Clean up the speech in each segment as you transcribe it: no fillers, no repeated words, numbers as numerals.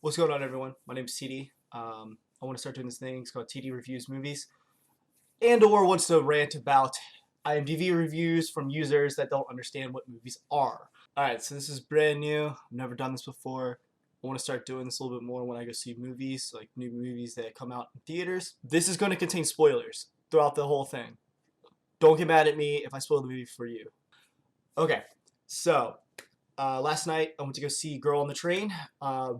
What's going on, everyone? My name's TD. I want to start doing this thing. It's called TD Reviews Movies, and/or wants to rant about IMDb reviews from users that don't understand what movies are. All right, so this is brand new. I've never done this before. I want to start doing this a little bit more when I go see movies, like new movies that come out in theaters. This is going to contain spoilers throughout the whole thing. Don't get mad at me if I spoil the movie for you. Okay, so last night I went to go see Girl on the Train.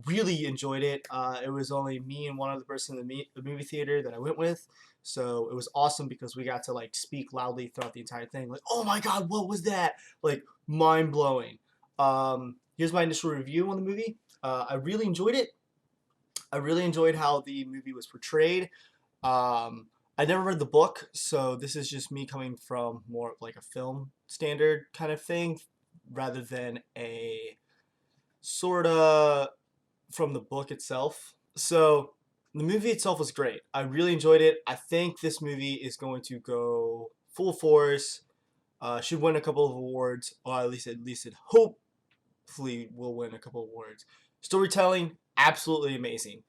Really enjoyed it. It was only me and one other person in the movie theater that I went with. So it was awesome because we got to like speak loudly throughout the entire thing. Like, oh my God, what was that? Like, mind blowing. Here's my initial review on the movie. I really enjoyed it. I really enjoyed how the movie was portrayed. I never read the book, so this is just me coming from more of like a film standard kind of thing rather than a sort of from the book itself. So the movie itself was great. I really enjoyed it. I think this movie is going to go full force. Should win a couple of awards, or at least it hopefully will win a couple of awards. Storytelling, absolutely amazing.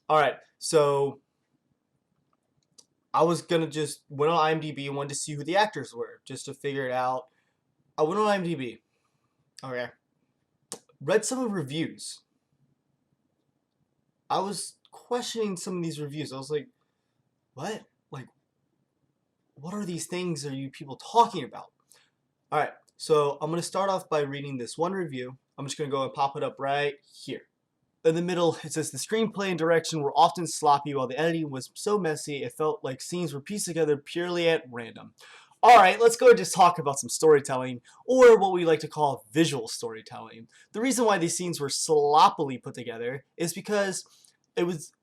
All right, so I was gonna just went on IMDb and wanted to see who the actors were, just to figure it out. I went on IMDb. Okay, read some of the reviews. I was questioning some of these reviews. I was like, what? Like, what are these things are you people talking about? All right, so I'm going to start off by reading this one review. I'm just going to go and pop it up right here. In the middle, it says, the screenplay and direction were often sloppy while the editing was so messy it felt like scenes were pieced together purely at random. All right, let's go and just talk about some storytelling, or what we like to call visual storytelling. The reason why these scenes were sloppily put together is because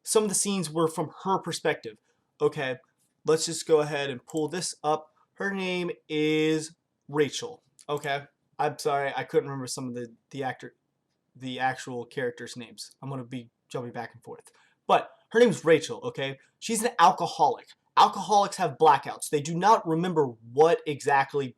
some of the scenes were from her perspective. Okay, let's just go ahead and pull this up. Her name is Rachel. Okay, I'm sorry, I couldn't remember some of the actual characters' names. I'm gonna be jumping back and forth, but her name's Rachel. Okay, she's an alcoholic. Alcoholics have blackouts. They do not remember what exactly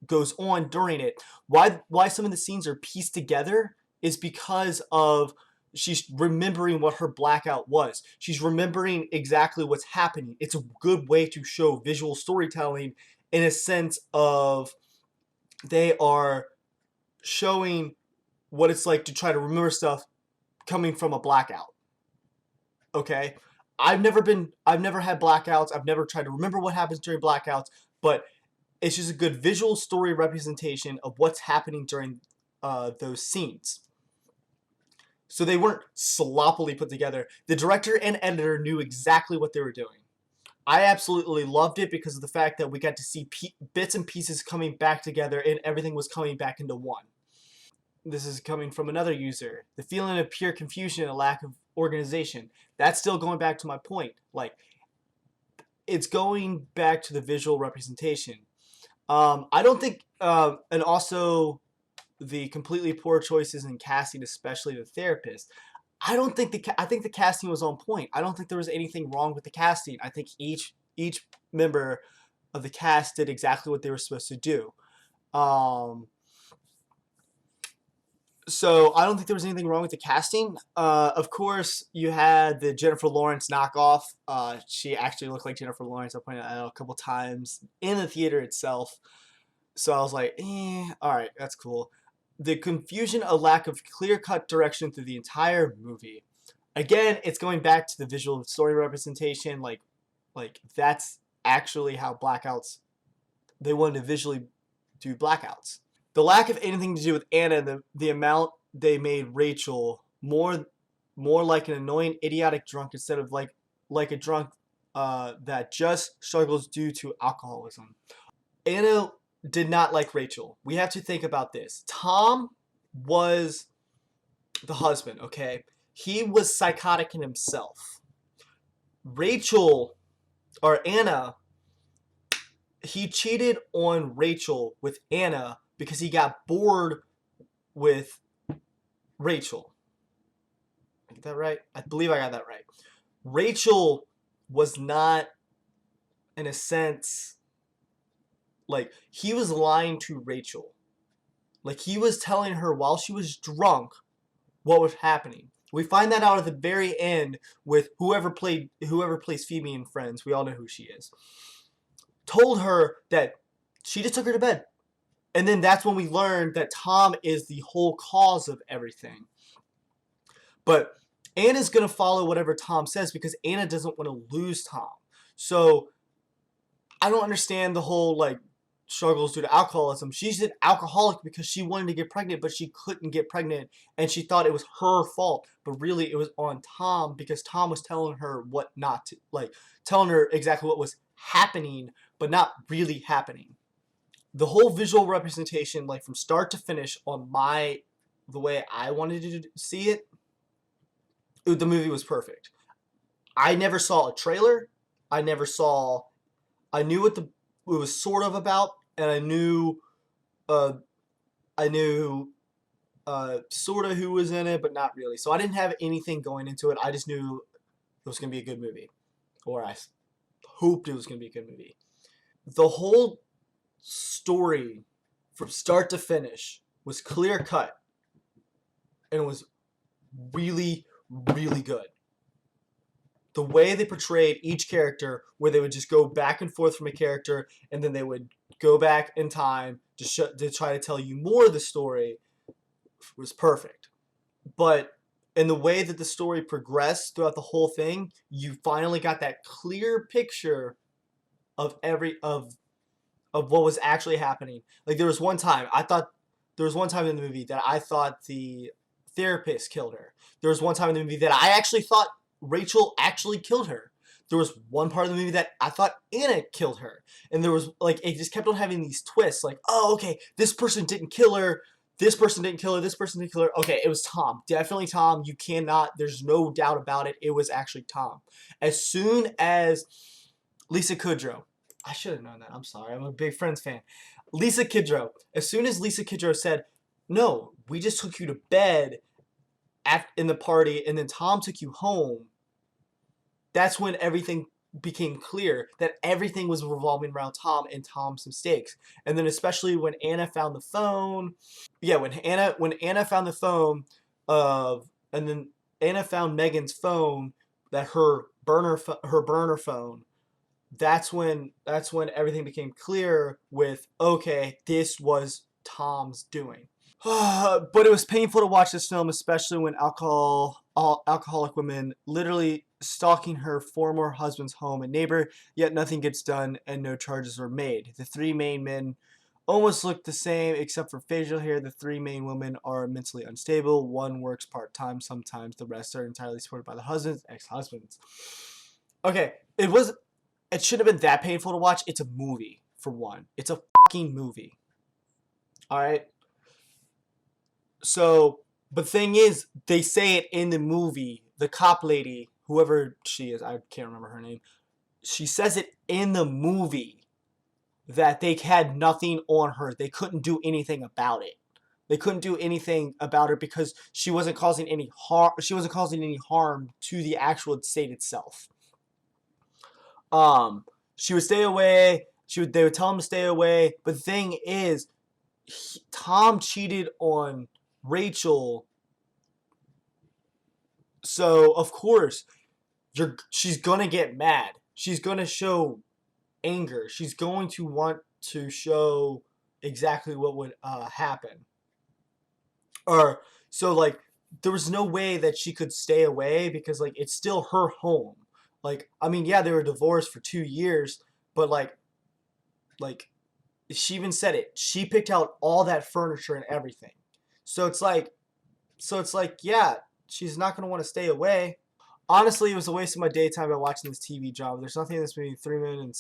goes on during it. Why some of the scenes are pieced together is because of she's remembering what her blackout was. She's remembering exactly what's happening. It's a good way to show visual storytelling in a sense of they are showing what it's like to try to remember stuff coming from a blackout. Okay? I've never had blackouts. I've never tried to remember what happens during blackouts, but it's just a good visual story representation of what's happening during those scenes. So they weren't sloppily put together. The director and editor knew exactly what they were doing. I absolutely loved it because of the fact that we got to see bits and pieces coming back together and everything was coming back into one. This is coming from another user. The feeling of pure confusion and a lack of organization. That's still going back to my point. Like, it's going back to the visual representation. I don't think, and also the completely poor choices in casting, especially the therapist. I think the casting was on point. I don't think there was anything wrong with the casting. I think each member of the cast did exactly what they were supposed to do. So I don't think there was anything wrong with the casting. Of course, you had the Jennifer Lawrence knockoff. She actually looked like Jennifer Lawrence. I pointed that out a couple times in the theater itself. So I was like, all right, that's cool. The confusion, a lack of clear-cut direction through the entire movie. Again, it's going back to the visual story representation. Like that's actually how blackouts. They wanted to visually do blackouts. The lack of anything to do with Anna, the amount they made Rachel more like an annoying, idiotic drunk instead of like a drunk that just struggles due to alcoholism. Anna did not like Rachel. We have to think about this. Tom was the husband, okay? He was psychotic in himself. Rachel, or Anna, he cheated on Rachel with Anna because he got bored with Rachel. Did I get that right? I believe I got that right. Rachel was not, in a sense, like, he was lying to Rachel. Like, he was telling her while she was drunk what was happening. We find that out at the very end with whoever plays Phoebe in Friends. We all know who she is. Told her that she just took her to bed. And then that's when we learned that Tom is the whole cause of everything. But Anna's going to follow whatever Tom says because Anna doesn't want to lose Tom. So I don't understand the whole like struggles due to alcoholism. She's an alcoholic because she wanted to get pregnant, but she couldn't get pregnant, and she thought it was her fault. But really, it was on Tom because Tom was telling her what not to, like telling her exactly what was happening, but not really happening. The whole visual representation, like from start to finish, on the way I wanted to see it, the movie was perfect. I never saw a trailer. I never saw. I knew what it was sort of about, and I knew sort of who was in it, but not really. So I didn't have anything going into it. I just knew it was going to be a good movie, or I hoped it was going to be a good movie. The whole story, from start to finish, was clear cut, and it was really, really good. The way they portrayed each character, where they would just go back and forth from a character, and then they would go back in time to try to tell you more of the story, was perfect. But in the way that the story progressed throughout the whole thing, you finally got that clear picture of what was actually happening. Like there was one time in the movie that I thought the therapist killed her. There was one time in the movie that I actually thought Rachel actually killed her. There was one part of the movie that I thought Anna killed her. And there was, like, it just kept on having these twists. Like, oh, okay, this person didn't kill her. This person didn't kill her. This person didn't kill her. Okay, it was Tom. Definitely Tom. You cannot, there's no doubt about it. It was actually Tom. As soon as Lisa Kudrow, I should have known that. I'm sorry. I'm a big Friends fan. Lisa Kudrow. As soon as Lisa Kudrow said, no, we just took you to bed in the party, and then Tom took you home, that's when everything became clear that everything was revolving around Tom and Tom's mistakes. And then especially when Anna found the phone. Yeah, when Anna found the phone and then Anna found Megan's phone, that her burner phone, that's when everything became clear with, okay, this was Tom's doing. But it was painful to watch this film, especially when alcoholic women literally stalking her former husband's home and neighbor, yet nothing gets done and no charges are made. The three main men almost look the same except for facial hair. The three main women are mentally unstable. One works part-time sometimes. The rest are entirely supported by the husbands, ex-husbands. Okay, it shouldn't have been that painful to watch. It's a movie, for one. It's a fucking movie. Alright? So, but the thing is, they say it in the movie. The cop lady, whoever she is, I can't remember her name, she says it in the movie that they had nothing on her. They couldn't do anything about it. They couldn't do anything about her because she wasn't causing any harm. She wasn't causing any harm to the actual state itself. She would stay away. They would tell him to stay away. But the thing is, Tom cheated on Rachel, so of course she's gonna get mad. She's gonna show anger. She's going to want to show exactly what would happen. Or so, like, there was no way that she could stay away because, like, it's still her home. Like, I mean, yeah, they were divorced for 2 years, but like she even said it. She picked out all that furniture and everything. So it's like, yeah, she's not gonna want to stay away. Honestly, it was a waste of my daytime by watching this TV drama. There's nothing in this movie. 3 Men and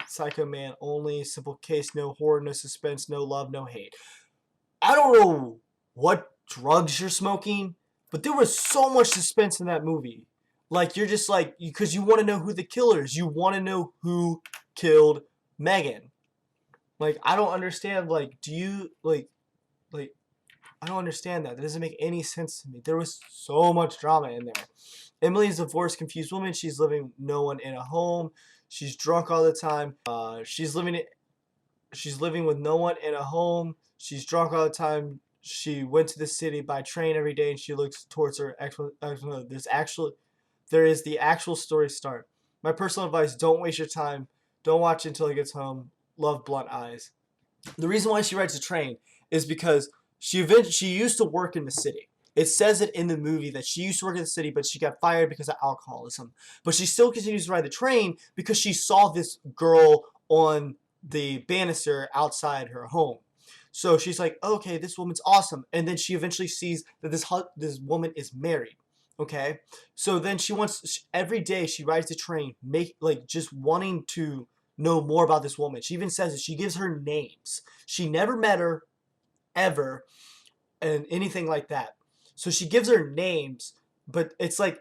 Psycho Man only. Simple case. No horror. No suspense. No love. No hate. I don't know what drugs you're smoking, but there was so much suspense in that movie. Like, you're just like, because you want to know who the killer is. You want to know who killed Megan. Like, I don't understand. Like, do you like? I don't understand that. That doesn't make any sense to me. There was so much drama in there. Emily is a divorced, confused woman. She's living no one in a home. She's drunk all the time. She's living with no one in a home. She's drunk all the time. she went to the city by train every day, and she looks towards her there is the actual story start. My personal advice: don't waste your time. Don't watch it until he gets home. Love Blunt Eyes. The reason why she rides a train is because she used to work in the city. It says it in the movie that she used to work in the city, but she got fired because of alcoholism. But she still continues to ride the train because she saw this girl on the banister outside her home. So she's like, okay, this woman's awesome. And then she eventually sees that this woman is married. Okay, so then every day she rides the train, just wanting to know more about this woman. She even says it. She gives her names. She never met her ever, and anything like that. So she gives her names, but it's like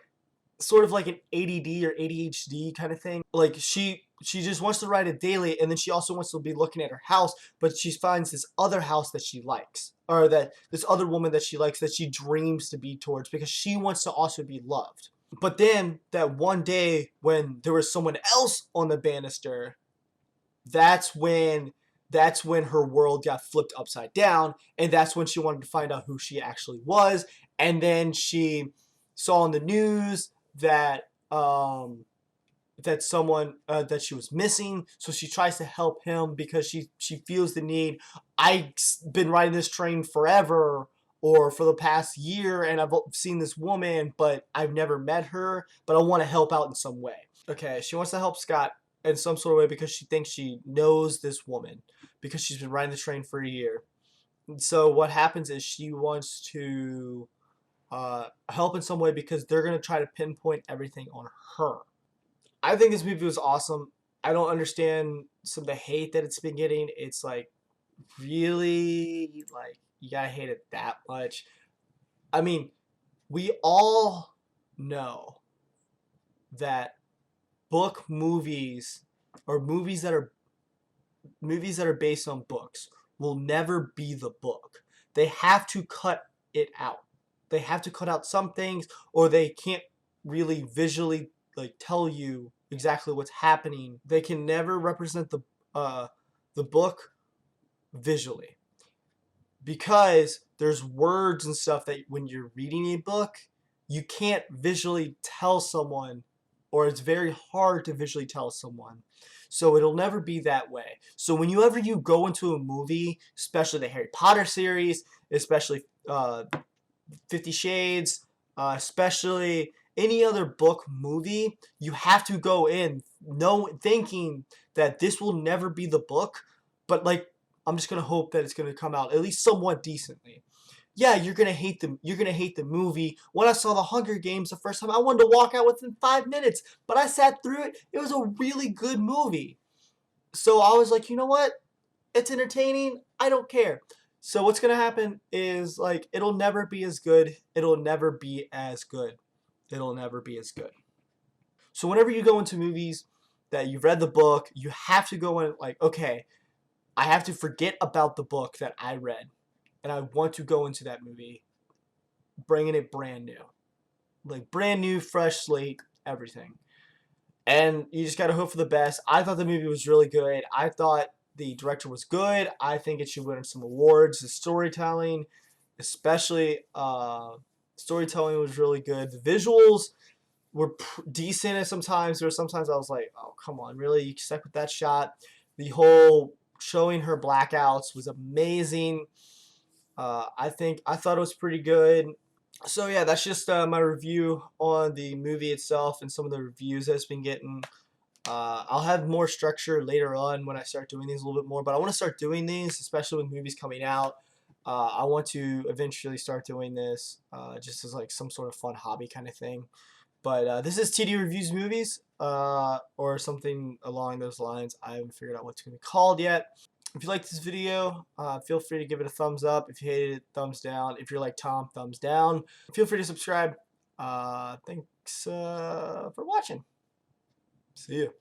sort of like an ADD or ADHD kind of thing. Like she just wants to write it daily, and then she also wants to be looking at her house, but she finds this other house that she likes, or that this other woman that she likes, that she dreams to be towards, because she wants to also be loved. But then that one day when there was someone else on the banister, that's when her world got flipped upside down, and that's when she wanted to find out who she actually was. And then she saw on the news that someone that she was missing, so she tries to help him because she feels the need. I've been riding this train forever, or for the past year, and I've seen this woman, but I've never met her, but I want to help out in some way. Okay, she wants to help Scott in some sort of way because she thinks she knows this woman because she's been riding the train for a year. And so what happens is she wants to help in some way because they're going to try to pinpoint everything on her. I think this movie was awesome. I don't understand some of the hate that it's been getting. It's like, really, like, you gotta hate it that much. I mean, we all know that book movies, or movies that are based on books, will never be the book. They have to cut it out. They have to cut out some things, or they can't really visually tell you exactly what's happening. They can never represent the book visually, because there's words and stuff that when you're reading a book, you can't visually tell someone, or it's very hard to visually tell someone. So it'll never be that way. So whenever you go into a movie, especially the Harry Potter series, especially 50 Shades, especially any other book movie, you have to go in thinking that this will never be the book, but I'm just gonna hope that it's gonna come out at least somewhat decently. Yeah, you're gonna hate the movie. When I saw The Hunger Games the first time, I wanted to walk out within 5 minutes, but I sat through it. It was a really good movie. So I was like, you know what? It's entertaining. I don't care. So what's gonna happen is it'll never be as good. It'll never be as good. It'll never be as good. So whenever you go into movies that you've read the book, you have to go in okay, I have to forget about the book that I read, and I want to go into that movie bringing it brand new. Brand new, fresh slate, everything. And you just got to hope for the best. I thought the movie was really good. I thought the director was good. I think it should win some awards. The storytelling, especially, storytelling was really good. The visuals were decent sometimes. There were sometimes I was like, oh, come on, really? You stuck with that shot? The whole showing her blackouts was amazing. I thought it was pretty good. So yeah, that's just my review on the movie itself and some of the reviews that it's been getting. I'll have more structure later on when I start doing these a little bit more, but I want to start doing these, especially with movies coming out. I want to eventually start doing this just as some sort of fun hobby kind of thing. But this is TD Reviews Movies, or something along those lines. I haven't figured out what it's going to be called yet. If you like this video, feel free to give it a thumbs up. If you hated it, thumbs down. If you're like Tom, thumbs down. Feel free to subscribe. Thanks for watching. See you.